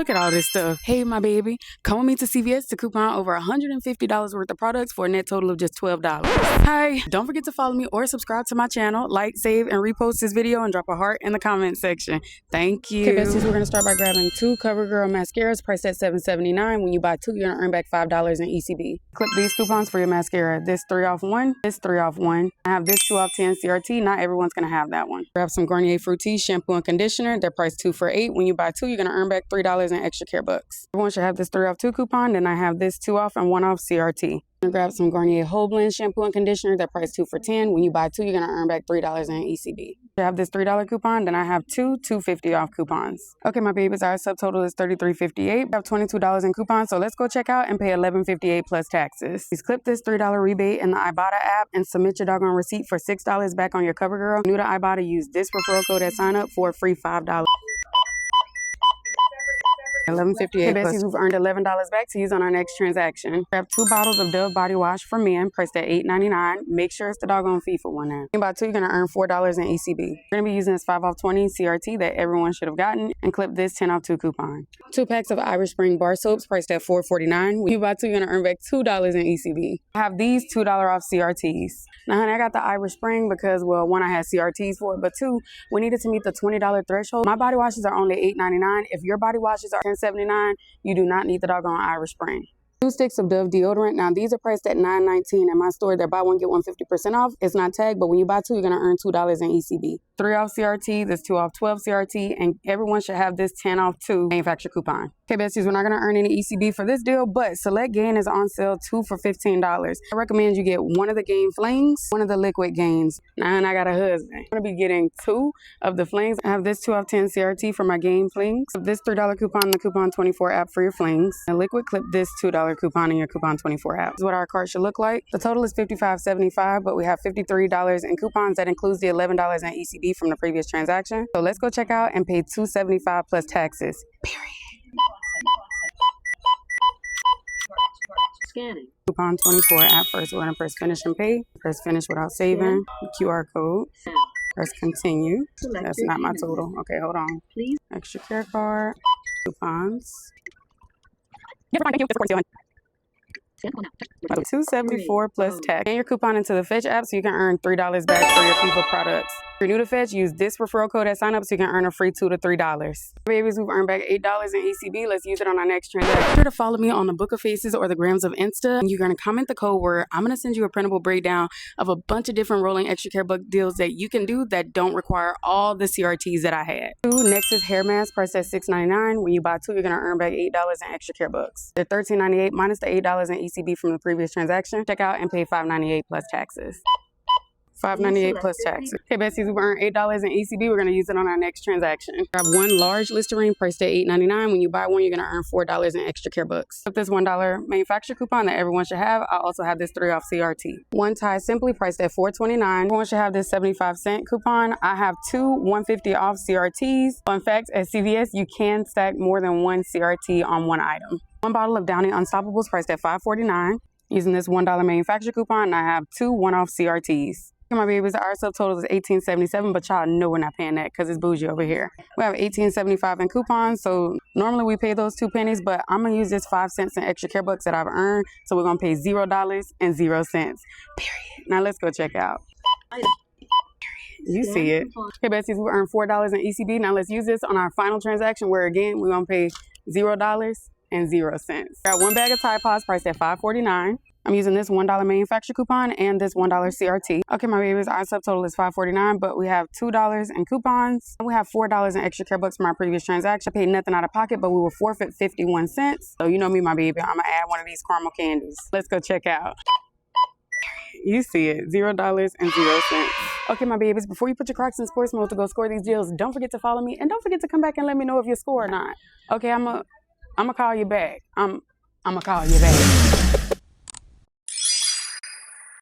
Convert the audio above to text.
Look at all this stuff. Hey, my baby, come with me to CVS to coupon over $150 worth of products for a net total of just $12. Hi, don't forget to follow me or subscribe to my channel, like, save, and repost this video and drop a heart in the comment section. Thank you. Okay, besties, we're gonna start by grabbing 2 CoverGirl mascaras priced at $7.79. When you buy 2, you're gonna earn back $5 in ECB. Clip these coupons for your mascara. This 3 off 1, this 3 off 1. I have this 2 off 10 CRT. Not everyone's gonna have that one. Grab some Garnier Fructis shampoo and conditioner. They're priced 2 for $8. When you buy 2, you're gonna earn back $3 in extra care bucks. Everyone should have this 3 off 2 coupon. Then I have this 2 off and 1 off CRT. I'm gonna grab some Garnier Whole Blend shampoo and conditioner. They're priced 2 for $10. When you buy 2, you're gonna earn back $3 in ECB. I have this $3 coupon. Then I have 2 $2.50 off coupons. Okay, my babies, our subtotal is $33.58. I have $22 in coupons, so let's go check out and pay $11.58 plus taxes. Please clip this $3 rebate in the Ibotta app and submit your doggone receipt for $6 back on your CoverGirl. New to Ibotta, use this referral code at sign up for a free $5. $11.58 besties who've earned $11 back to use on our next transaction. Grab 2 bottles of Dove body wash for men, priced at $8.99. Make sure it's the doggone FIFA one now. When you buy 2, you're gonna earn $4 in ECB. You're gonna be using this 5 off 20 CRT that everyone should have gotten, and clip this 10 off 2 coupon. 2 packs of Irish Spring bar soaps priced at $4.49. When you buy 2, you're gonna earn back $2 in ECB. I have these $2 off CRTs. Now, honey, I got the Irish Spring because, well, 1, I had CRTs for it, but 2, we needed to meet the $20 threshold. My body washes are only $8.99. If your body washes are $10.79, you do not need the doggone Irish Spring. 2 sticks of Dove deodorant. Now, these are priced at $9.19. In my store, they're buy 1, get 1 50% off. It's not tagged, but when you buy 2, you're going to earn $2 in ECB. 3 off CRT, this 2 off 12 CRT, and everyone should have this 10 off 2 manufacturer coupon. Okay, besties, we're not going to earn any ECB for this deal, but Select Gain is on sale 2 for $15. I recommend you get 1 of the Gain Flings, 1 of the Liquid Gains. Now, and I got a husband. I'm going to be getting 2 of the Flings. I have this 2 off 10 CRT for my Gain Flings. This $3 coupon, the Coupon 24 app for your Flings. And Liquid, clip this $2 coupon in your Coupon 24 app. This is what our cart should look like. The total is $55.75, but we have $53 in coupons. That includes the $11 in ECB from the previous transaction. So let's go check out and pay $2.75 plus taxes. Period. Scanning. Coupon 24 app first. We're going to press finish and pay. Press finish without saving. QR code. Press continue. That's not my total. Okay, hold on. Please. Extra care card. Coupons. Thank you. $2.74 plus tax. And your coupon into the Fetch app so you can earn $3 back for your FIFA products. If you're new to Fetch, use this referral code at sign up so you can earn a free $2 to $3. Babies, we've earned back $8 in ECB. Let's use it on our next transaction. Be sure to follow me on the Book of Faces or the Grams of Insta. And you're going to comment the code word. I'm going to send you a printable breakdown of a bunch of different rolling extra care book deals that you can do that don't require all the CRTs that I had. 2 Nexus hair masks priced at $6.99. When you buy 2, you're going to earn back $8 in extra care books. They're $13.98 minus the $8 in ECB from the previous transaction. Check out and pay $5.98 plus taxes. $5.98 plus taxes. Okay, besties, we've earned $8 in ECB. We're going to use it on our next transaction. Grab 1 large Listerine priced at $8.99. When you buy 1, you're going to earn $4 in extra care books. With this $1 manufacturer coupon that everyone should have, I also have this 3 off CRT. 1 tie Simply priced at $4.29. Everyone should have this 75-cent coupon. I have 2 $1.50 off CRTs. Fun fact, at CVS, you can stack more than 1 CRT on 1 item. 1 bottle of Downy Unstoppables priced at $5.49. Using this $1 manufacturer coupon, I have 2 1-off CRTs. My babies, our subtotal is $18.77, but y'all know we're not paying that because it's bougie over here. We have $18.75 in coupons, so normally we pay those 2 pennies, but I'm gonna use this 5 cents in extra care bucks that I've earned, so we're gonna pay $0 and 0 cents. Period. Now let's go check out. You see it. Okay, besties, we earned $4 in ECB. Now let's use this on our final transaction, where again we're gonna pay $0 and 0 cents. Got 1 bag of Tide Pods priced at $5.49. I'm using this $1 manufacturer coupon and this $1 CRT. Okay, my babies, our subtotal is $5.49, but we have $2 in coupons. We have $4 in extra care bucks from our previous transaction. I paid nothing out of pocket, but we will forfeit 51 cents. So you know me, my baby, I'm gonna add 1 of these caramel candies. Let's go check out. You see it, $0 and 0 cents. Okay, my babies, before you put your Crocs in sports mode to go score these deals, don't forget to follow me and don't forget to come back and let me know if you score or not. Okay, I'm gonna call you back. I'm gonna call you back.